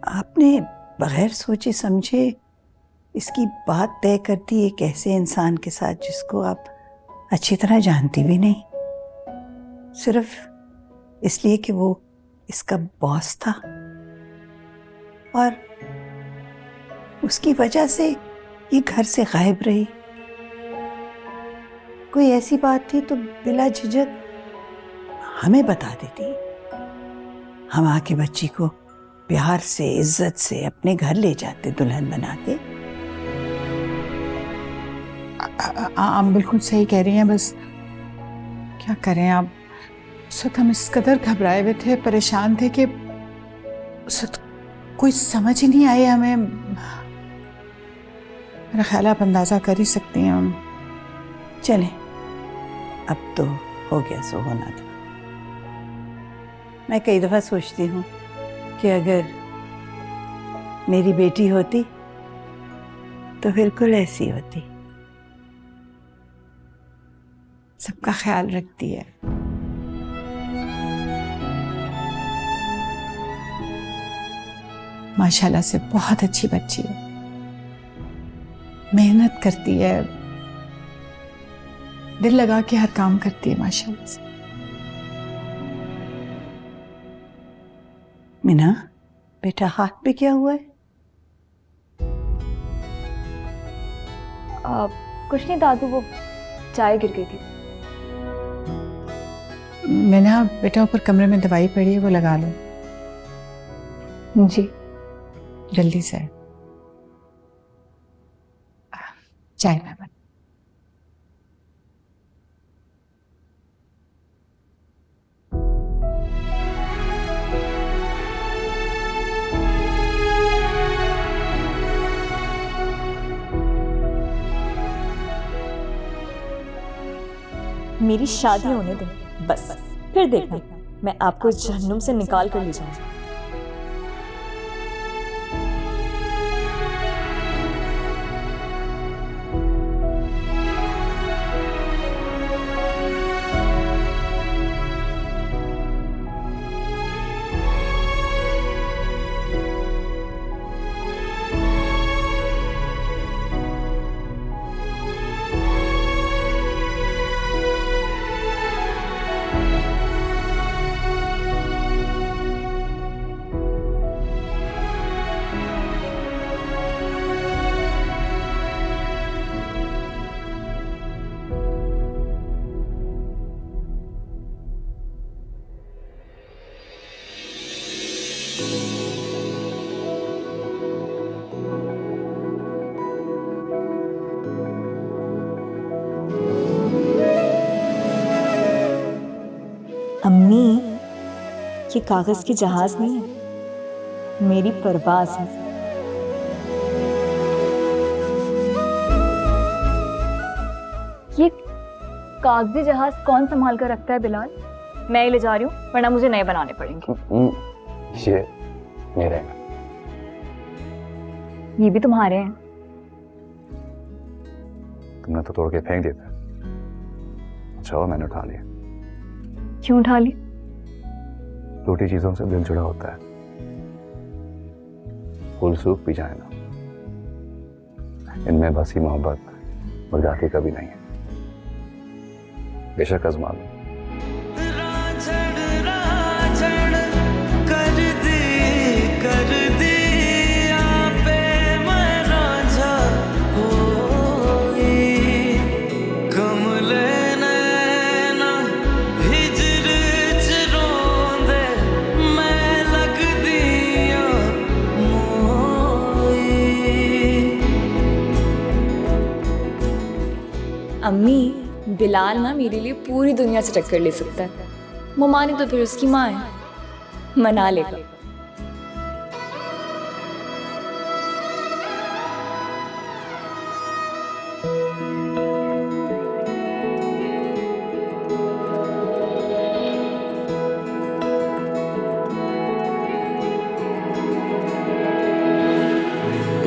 आपने बगैर सोचे समझे इसकी बात तय कर दी एक ऐसे इंसान के साथ जिसको आप अच्छी तरह जानती भी नहीं, सिर्फ इसलिए कि वो इसका बॉस था और उसकी वजह से ये घर से गायब रही। कोई ऐसी बात थी तो बिला झिझक हमें बता देती, हम आके बच्ची को प्यार से इज्जत से अपने घर ले जाते दुल्हन बना के। आप बिल्कुल सही कह रही हैं, बस क्या करें आप। उस वक्त हम इस कदर घबराए हुए थे, परेशान थे कि उस वक्त कोई समझ ही नहीं आई हमें। मेरा ख्याल आप अंदाजा कर ही सकती हैं। चले, अब तो हो गया सो होना था। मैं कई दफा सोचती हूँ कि अगर मेरी बेटी होती तो बिल्कुल ऐसी होती, सबका ख्याल रखती है। माशाल्लाह से बहुत अच्छी बच्ची है, मेहनत करती है, दिल लगा के हर काम करती है माशाल्लाह से। मीना बेटा, हाथ पे क्या हुआ है? कुछ नहीं दादू, वो चाय गिर गई थी। मीना बेटा, ऊपर कमरे में दवाई पड़ी है, वो लगा लो। जी जल्दी से। चाय में बन। मेरी शादी होने दो बस, फिर देखना मैं आपको इस जहन्नुम से निकाल कर ले जाऊंगी। अम्मी, ये कागज की जहाज नहीं है, मेरी परवाज़ है। ये कागजी जहाज कौन संभाल कर रखता है बिलाल? मैं ही ले जा रही हूँ, वरना मुझे नए बनाने पड़ेंगे। ये मेरे हैं। ये भी तुम्हारे हैं। तुमने तो तोड़ के फेंक दिया था। अच्छा हुआ मैंने उठा लिया। क्यों उठा ली? टूटी चीजों से दिल जुड़ा होता है, फूल सूख भी जाए ना, इनमें बसी मोहब्बत मुरझाती कभी नहीं है। बेशक आजमा लो। अम्मी, बिलाल ना मेरे लिए पूरी दुनिया से टक्कर ले सकता है। वो माने तो फिर उसकी माँ है, मना लेगा।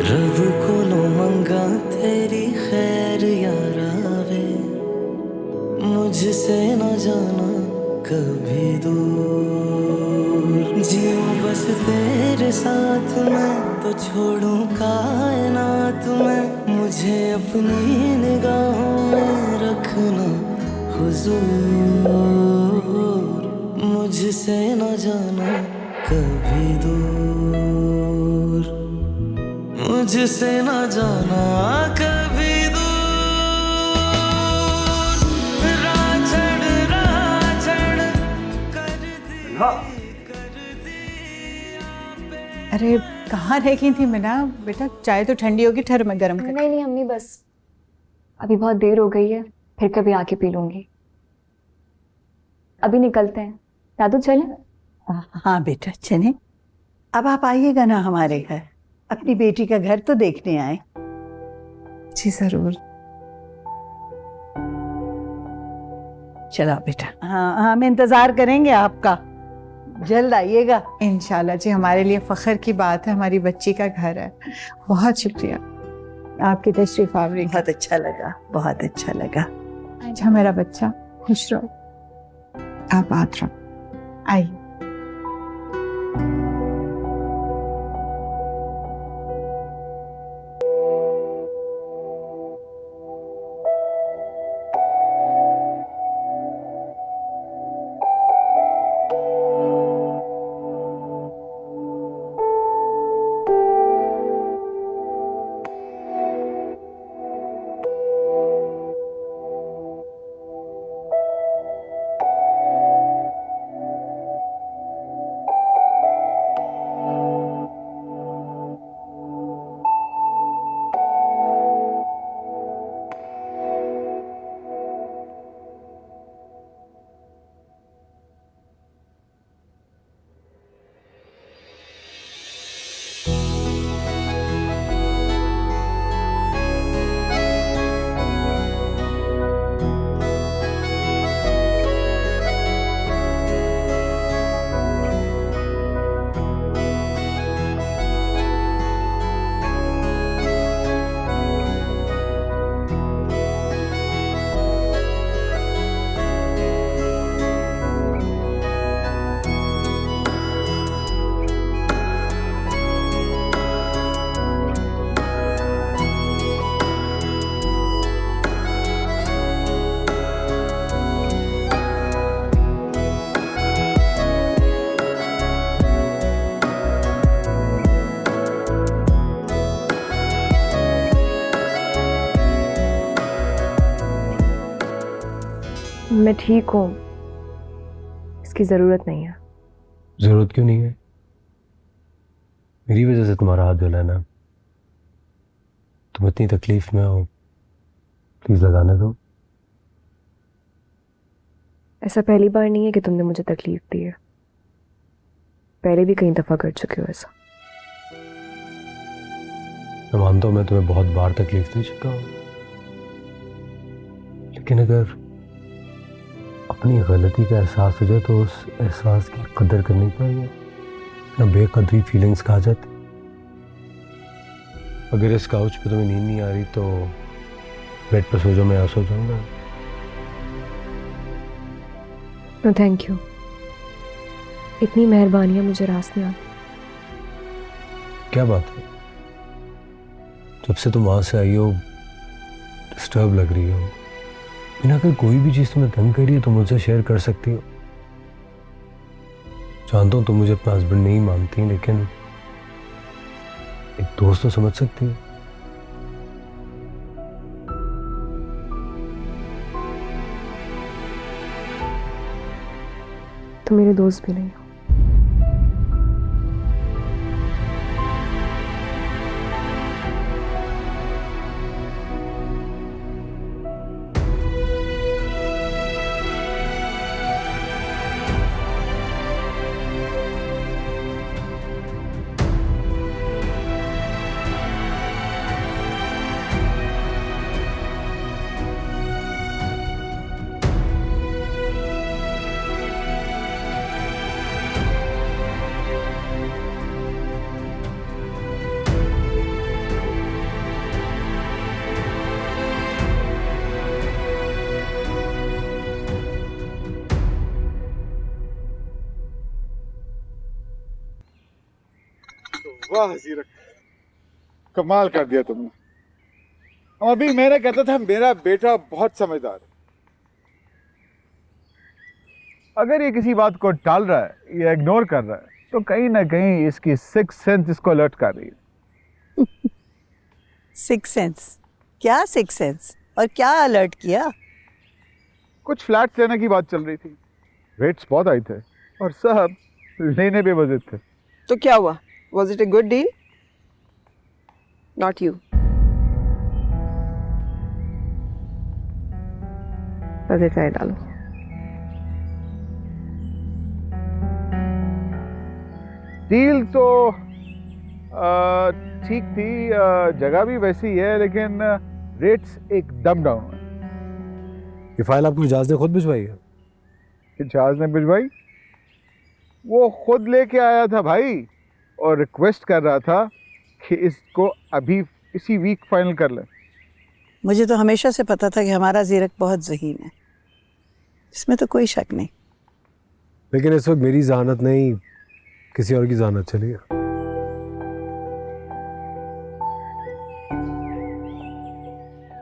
रब को लो मंगा तेरी खैर यारावे, मुझसे न जाना कभी दूर, जीऊं बस तेरे तेरे साथ मैं तो छोड़ूं कायनात में, मुझे अपनी निगाहों में रखना हुजूर, मुझसे न जाना कभी दूर, मुझसे न जाना कभी दूर, राजड़ राजड़ कर दी अरे कहाँ रह गई थी मीना? बेटा चाय तो ठंडी होगी, ठहर मैं गर्म कर। नहीं नहीं अम्मी, बस अभी बहुत देर हो गई है, फिर कभी आके पी लूंगी। अभी निकलते हैं, दादू चलें? हाँ बेटा चले। अब आप आइएगा ना हमारे घर, अपनी बेटी का घर तो देखने आए। जी जरूर। चलो बेटा, हाँ हम इंतजार करेंगे आपका, जल्द आइएगा। इंशाल्लाह जी, हमारे लिए फ़ख्र की बात है, हमारी बच्ची का घर है। बहुत शुक्रिया आपकी तशरीफ आवरी का। बहुत अच्छा लगा, बहुत अच्छा लगा। अच्छा मेरा बच्चा, खुश रहो, आप बात रहो, आइए। मैं ठीक हूँ, इसकी ज़रूरत नहीं है। ज़रूरत क्यों नहीं है? मेरी वजह से तुम्हारा हाथ जला ना, तुम इतनी तकलीफ में हो, प्लीज़ लगाने दो। ऐसा पहली बार नहीं है कि तुमने मुझे तकलीफ दी है, पहले भी कई दफ़ा कर चुके हो ऐसा। मैं मानता हूँ मैं तुम्हें बहुत बार तकलीफ दे चुका हूँ, लेकिन अगर अपनी गलती का एहसास हो जाए तो उस एहसास की कदर करनी चाहिए, या बेकदरी फीलिंग्स खा जाती। अगर इस काउच पे तुम्हें नींद नहीं आ रही तो बेड पर सो जाओ, मैं यहाँ सो जाऊंगा। नो थैंक यू, इतनी मेहरबानियाँ मुझे रास नहीं आती। क्या बात है, जब से तुम वहां से आई हो डिस्टर्ब लग रही हो। बिना अगर कोई भी चीज़ तुम्हें तंग करी है तो मुझसे शेयर कर सकती हो। जानता हूँ तुम मुझे अपना हस्बैंड नहीं मानती, लेकिन एक दोस्त तो समझ सकती हो। तुम मेरे दोस्त भी नहीं हो। वाह जीरक, कमाल कर दिया तुमने। अभी मैंने कहता था मेरा बेटा बहुत समझदार है। अगर ये किसी बात को टाल रहा है या इग्नोर कर रहा है तो कहीं ना कहीं इसकी सिक्स सेंस इसको अलर्ट कर रही है। Six sense? क्या सिक्स सेंस और क्या अलर्ट किया? कुछ फ्लैट्स लेने की बात चल रही थी, रेट्स बहुत आए थे और सब लेने बेवजह थे। तो क्या हुआ? Was it a good deal? Not you. पहले चाय डालो। डील तो ठीक थी, जगह भी वैसी है, लेकिन रेट्स एकदम डाउन है। ये फाइल आपको इजाज ने खुद भिजवाई है? इजाज ने भिजवाई? वो खुद लेके आया था भाई और रिक्वेस्ट कर रहा था कि इसको अभी इसी वीक फाइनल कर लें। मुझे तो हमेशा से पता था कि हमारा जीरक बहुत ज़हीन है, इसमें तो कोई शक नहीं। लेकिन इस वक्त मेरी जहानत नहीं, किसी और की जहानत चली है।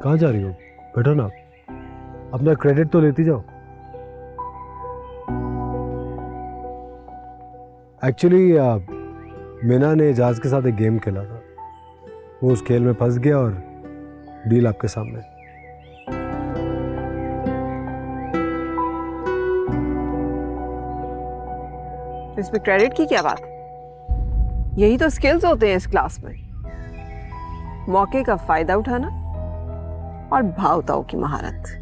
कहाँ जा रही हो? बैठो ना, अपना क्रेडिट तो लेती जाओ। एक्चुअली मीना ने एजाज के साथ एक गेम खेला था, वो उस खेल में फंस गया और डील आपके सामने। इसमें क्रेडिट की क्या बात? यही तो स्किल्स होते हैं इस क्लास में, मौके का फायदा उठाना और भावताओं की महारत।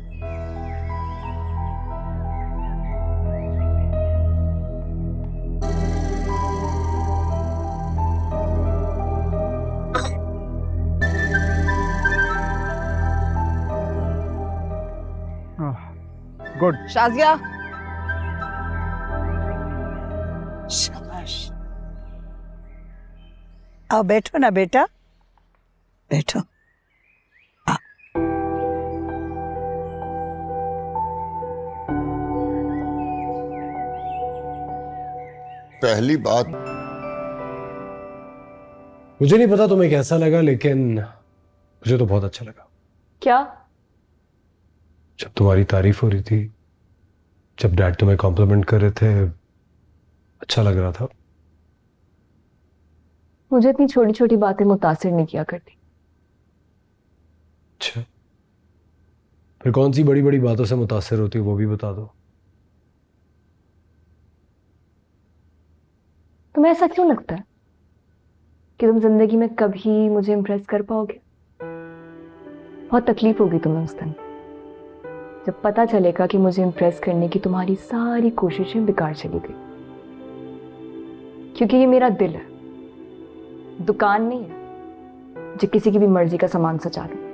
गुड। शाजिया, शाबाश। आओ बैठो ना बेटा, बैठो। पहली बात, मुझे नहीं पता तुम्हें कैसा लगा, लेकिन मुझे तो बहुत अच्छा लगा। क्या? जब तुम्हारी तारीफ हो रही थी, जब डैड तुम्हें कॉम्प्लीमेंट कर रहे थे, अच्छा लग रहा था। मुझे इतनी छोटी छोटी बातें मुतासिर नहीं किया करती। अच्छा, फिर कौन सी बड़ी बड़ी बातों से मुतासिर होती है वो भी बता दो। तुम्हें ऐसा क्यों लगता है कि तुम जिंदगी में कभी मुझे इम्प्रेस कर पाओगे? बहुत तकलीफ होगी तुम्हें उस दिन जब पता चलेगा कि मुझे इम्प्रेस करने की तुम्हारी सारी कोशिशें बेकार चली गई। क्योंकि ये मेरा दिल है, दुकान नहीं है जो किसी की भी मर्जी का सामान सजा लूं।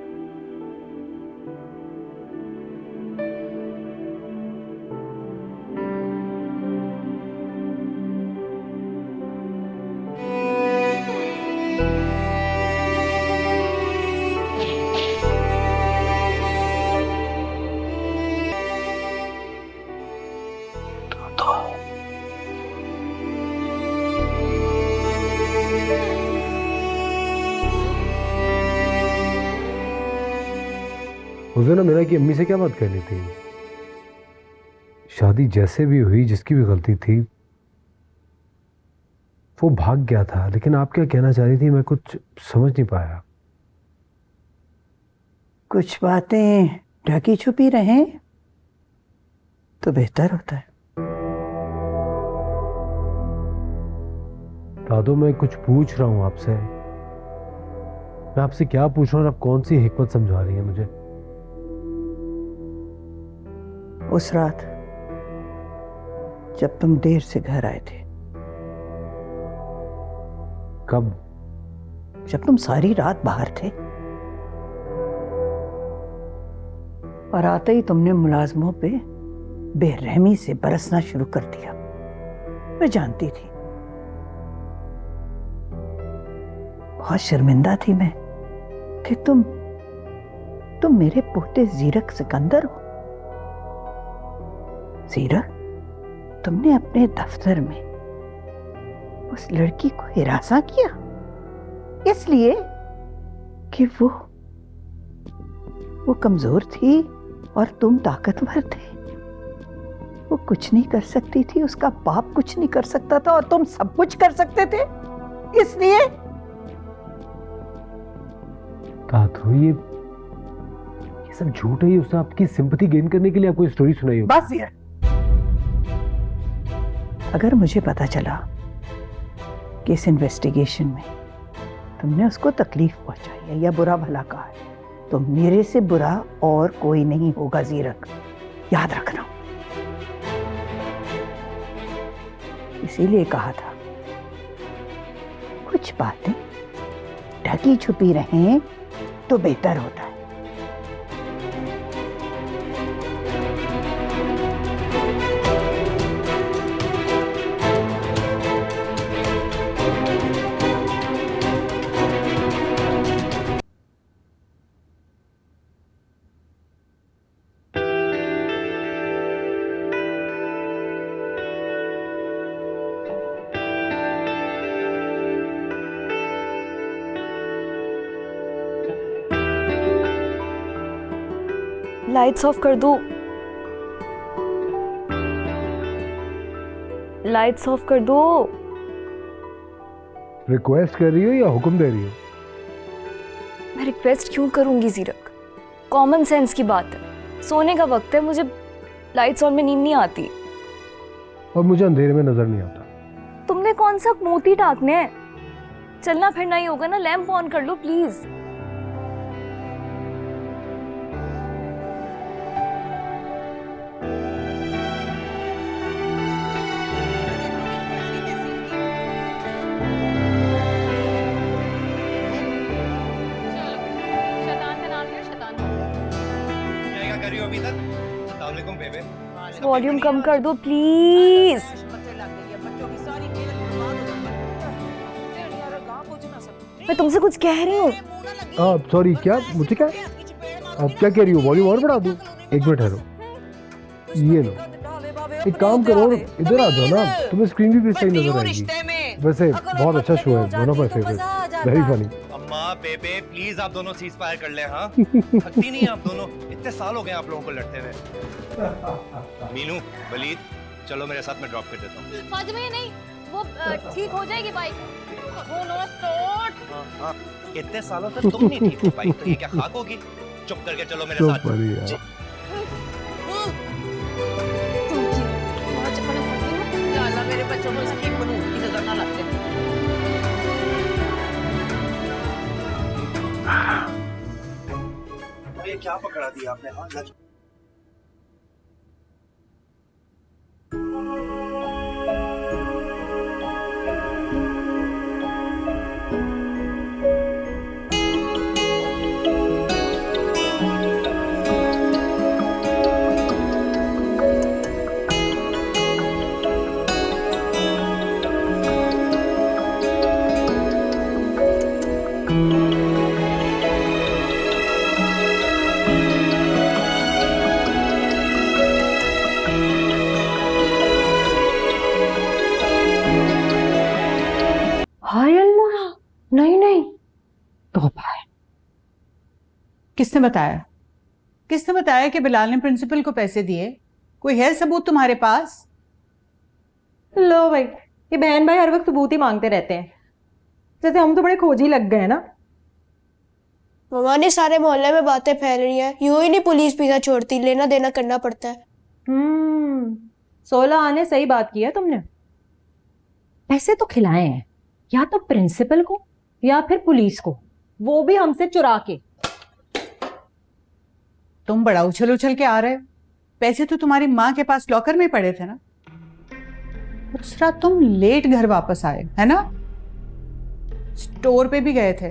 उसे ना मीना की अम्मी से क्या बात करनी थी? शादी जैसे भी हुई, जिसकी भी गलती थी, वो भाग गया था। लेकिन आप क्या कहना चाह रही थी, मैं कुछ समझ नहीं पाया। कुछ बातें ढकी छुपी रहें तो बेहतर होता है। दादो, मैं कुछ पूछ रहा हूं आपसे। मैं आपसे क्या पूछ रहा हूं और आप कौन सी हिकमत समझा रही हैं मुझे? उस रात जब तुम देर से घर आए थे। कब? जब तुम सारी रात बाहर थे और आते ही तुमने मुलाजमों पे बेरहमी से बरसना शुरू कर दिया। मैं जानती थी, बहुत शर्मिंदा थी मैं कि तुम मेरे पोते जीरक सिकंदर हो। जीरक, तुमने अपने दफ्तर में उस लड़की को हिरासा किया इसलिए कि वो कमजोर थी और तुम ताकतवर थे। वो कुछ नहीं कर सकती थी, उसका बाप कुछ नहीं कर सकता था और तुम सब कुछ कर सकते थे, इसलिए। तातो ये सब झूठ है। उसने आपकी सिंपैथी गेन करने के लिए आपको स्टोरी सुनाई होगी। बस यार, अगर मुझे पता चला कि इस इन्वेस्टिगेशन में तुमने उसको तकलीफ पहुंचाई है या बुरा भला कहा है, तो मेरे से बुरा और कोई नहीं होगा जीरक, याद रखना। इसीलिए कहा था कुछ बातें ढकी छुपी रहें तो बेहतर होता है। लाइट्स ऑफ कर दो, लाइट्स ऑफ कर दो। रिक्वेस्ट कर रही हो या हुक्म दे रही हो? मैं रिक्वेस्ट क्यों करूंगी जीरक, कॉमन सेंस की बात है। सोने का वक्त है, मुझे लाइट्स ऑन में नींद नहीं आती। और मुझे अंधेरे में नजर नहीं आता। तुमने कौन सा मोती टाकने हैं? चलना फिरना ही होगा ना, लैंप ऑन कर लो प्लीज। वॉल्यूम कम कर दो प्लीज। मैं तुमसे कुछ कह रही हूँ। सॉरी, क्या मुझे क्या आप क्या कह रही हो? वॉल्यूम और बढ़ा दूं? एक मिनट ठहरो, ये लो। एक काम करो, इधर आ जाओ ना, तुम्हें स्क्रीन भी सही नजर आएगी। वैसे बहुत अच्छा शो है, one of my favourite, very funny. अम्मा बेबे प्लीज आप दोनों सीज फायर कर ले। हाँ थकती नहीं आप दोनों, इतने साल हो गए आप लोगों को लड़ते हुए। मीनू, वलीद, चलो मेरे साथ, मैं ड्रॉप कर देता हूँ। फातिमा ये नहीं, वो ठीक हो जाएगी बाइक। हाँ, इतने सालों तक तुम नहीं ठीक हो पाई, तो ये क्या खाक होगी? चुप करके चलो मेरे साथ। मेरे बच्चों को इसकी की नजर ना लगते। ये क्या पकड़ा दिया आपने? हाँ किसने बताया? किसने बताया कि बिलाल ने प्रिंसिपल को पैसे दिए? कोई है सबूत तुम्हारे पास? लो भाई, ये बहन भाई हर वक्त सबूत ही मांगते रहते हैं, जैसे हम तो बड़े खोजी लग गए ना। मम्मा ने सारे मोहल्ले में बातें फैल रही हैं, यूं ही नहीं पुलिस पीछा छोड़ती, लेना देना करना पड़ता है। 16 आने सही बात की है तुमने। पैसे तो खिलाए हैं, या तो प्रिंसिपल को या फिर पुलिस को, वो भी हमसे चुरा के। तुम बड़ा उछल उछल के आ रहे हो। पैसे तो तुम्हारी माँ के पास लॉकर में पड़े थे ना। उस रात तुम लेट घर वापस आए, है ना? स्टोर पे भी गए थे।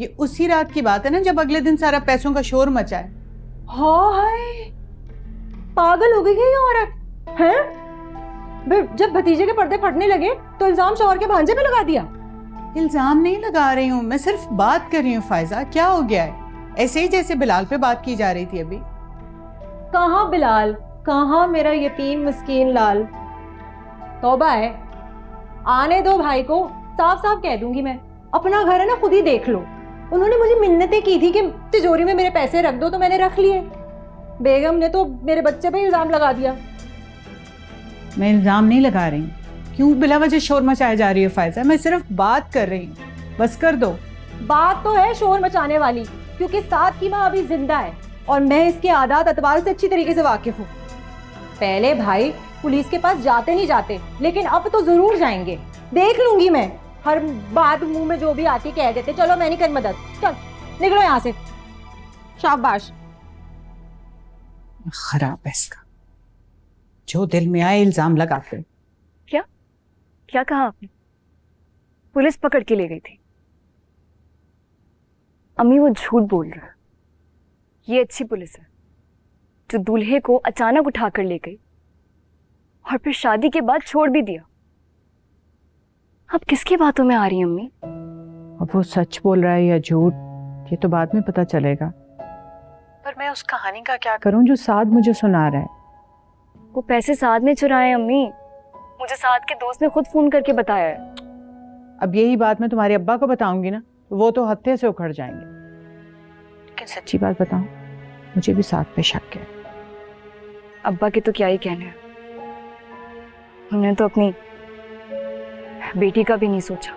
ये उसी रात की बात है ना जब अगले दिन सारा पैसों का शोर मचा है। हाय, पागल हो गई है ये औरत, हैं? जब भतीजे के पर्दे फटने लगे तो इल्जाम शौहर के भांजे पे लगा दिया। इल्जाम नहीं लगा रही हूँ मैं, सिर्फ बात कर रही हूँ। फायजा, क्या हो गया है? ऐसे ही जैसे बिलाल पे बात की जा रही थी अभी। कहाँ बिलाल, कहाँ मेरा यतीम मिस्कीन लाल। तौबा है, आने दो भाई को, साफ साफ कह दूंगी मैं। अपना घर है ना, खुद ही देख लो। उन्होंने मुझे मिन्नतें की थी कि तिजोरी में मेरे पैसे रख दो, तो मैंने रख लिए। बेगम ने तो मेरे बच्चे पे इल्जाम लगा दिया। मैं इल्जाम नहीं लगा रही, क्यों बिला वजह शोर मचाया जा रही है फायजा? मैं सिर्फ बात कर रही हूँ, बस कर दो। बात तो है शोर मचाने वाली, क्योंकि साथ की माँ अभी जिंदा है और मैं इसके आदात अतवार से अच्छी तरीके से वाकिफ हूँ। पहले भाई पुलिस के पास जाते नहीं जाते, लेकिन अब तो जरूर जाएंगे। देख लूंगी मैं, हर बात मुंह में जो भी आती कह देते। चलो मैं नहीं कर मदद, चल निकलो यहाँ से। शाबाश। खराब है इसका, जो दिल में आए इल्जाम लगाते। क्या क्या कहा आपने? पुलिस पकड़ के ले गई थी? अम्मी वो झूठ बोल रहा है। ये अच्छी पुलिस है जो दूल्हे को अचानक उठाकर ले गई और फिर शादी के बाद छोड़ भी दिया। अब किसकी बातों में आ रही है अम्मी? अब वो सच बोल रहा है या झूठ, ये तो बाद में पता चलेगा। पर मैं उस कहानी का क्या करूं जो साद मुझे सुना रहा है? वो पैसे साद ने चुराए अम्मी, मुझे साद के दोस्त ने खुद फोन करके बताया है। अब यही बात मैं तुम्हारे अब्बा को बताऊंगी ना, तो वो तो हत्थे से उखड़ जाएंगे। लेकिन सच्ची बात बताऊं, मुझे भी साद पे शक है। अब्बा के तो क्या ही कहने हैं, उन्होंने तो अपनी बेटी का भी नहीं सोचा।